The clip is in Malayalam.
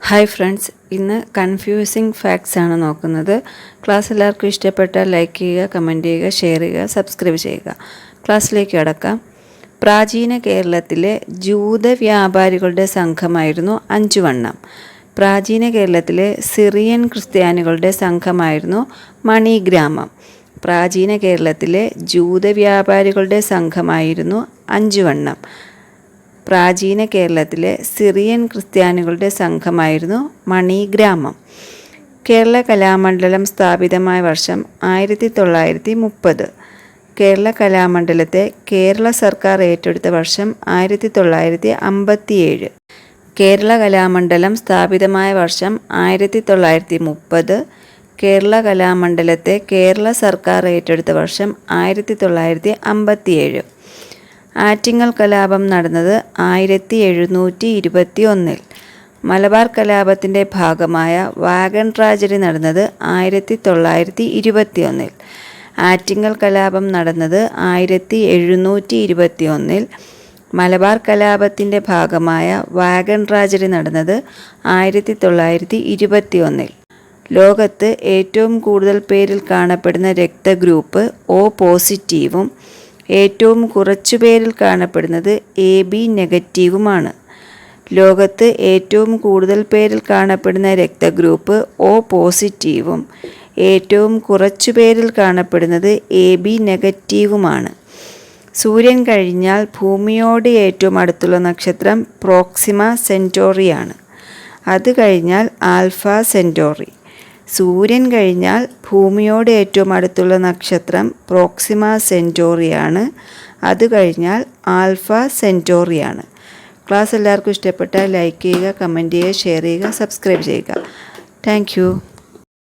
ഹായ് ഫ്രണ്ട്സ്, ഇന്ന് കൺഫ്യൂസിങ് ഫാക്ട്സ് ആണ് നോക്കുന്നത്. ക്ലാസ് എല്ലാവർക്കും ഇഷ്ടപ്പെട്ടാൽ ലൈക്ക് ചെയ്യുക, കമൻറ്റ് ചെയ്യുക, ഷെയർ ചെയ്യുക, സബ്സ്ക്രൈബ് ചെയ്യുക. ക്ലാസ്സിലേക്ക് കടക്കാം. പ്രാചീന കേരളത്തിലെ ജൂത വ്യാപാരികളുടെ സംഘമായിരുന്നു അഞ്ചുവണ്ണം. പ്രാചീന കേരളത്തിലെ സിറിയൻ ക്രിസ്ത്യാനികളുടെ സംഘമായിരുന്നു മണിഗ്രാമം. പ്രാചീന കേരളത്തിലെ ജൂത വ്യാപാരികളുടെ സംഘമായിരുന്നു അഞ്ചുവണ്ണം. പ്രാചീന കേരളത്തിലെ സിറിയൻ ക്രിസ്ത്യാനികളുടെ സംഘമായിരുന്നു മണിഗ്രാമം. കേരള കലാമണ്ഡലം സ്ഥാപിതമായ വർഷം 1930. കേരള കലാമണ്ഡലത്തെ കേരള സർക്കാർ ഏറ്റെടുത്ത വർഷം 1957. കേരള കലാമണ്ഡലം സ്ഥാപിതമായ വർഷം 1930. കേരള കലാമണ്ഡലത്തെ കേരള സർക്കാർ ഏറ്റെടുത്ത വർഷം 1957. ആറ്റിങ്ങൽ കലാപം നടന്നത് 1721. മലബാർ കലാപത്തിൻ്റെ ഭാഗമായ വാഗൺ ട്രാജഡി നടന്നത് 1921. ആറ്റിങ്ങൽ കലാപം നടന്നത് 1721. മലബാർ കലാപത്തിൻ്റെ ഭാഗമായ വാഗൺ ട്രാജഡി നടന്നത് 1921. ലോകത്ത് ഏറ്റവും കൂടുതൽ പേരിൽ കാണപ്പെടുന്ന രക്തഗ്രൂപ്പ് O പോസിറ്റീവും ഏറ്റവും കുറച്ചു പേരിൽ കാണപ്പെടുന്നത് AB നെഗറ്റീവുമാണ്. ലോകത്ത് ഏറ്റവും കൂടുതൽ പേരിൽ കാണപ്പെടുന്ന രക്തഗ്രൂപ്പ് O പോസിറ്റീവും ഏറ്റവും കുറച്ചു പേരിൽ കാണപ്പെടുന്നത് AB നെഗറ്റീവുമാണ്. സൂര്യൻ കഴിഞ്ഞാൽ ഭൂമിയോട് ഏറ്റവും അടുത്തുള്ള നക്ഷത്രം പ്രോക്സിമ സെൻറ്റോറിയാണ്. അത് കഴിഞ്ഞാൽ ആൽഫ സെൻറ്റോറി. സൂര്യൻ കഴിഞ്ഞാൽ ഭൂമിയോട് ഏറ്റവും അടുത്തുള്ള നക്ഷത്രം പ്രോക്സിമ സെൻറ്റോറിയാണ്. അത് കഴിഞ്ഞാൽ ആൽഫ സെൻറ്റോറിയാണ്. ക്ലാസ് എല്ലാവർക്കും ഇഷ്ടപ്പെട്ടാൽ ലൈക്ക് ചെയ്യുക, കമൻറ്റ് ചെയ്യുക, ഷെയർ ചെയ്യുക, സബ്സ്ക്രൈബ് ചെയ്യുക. താങ്ക്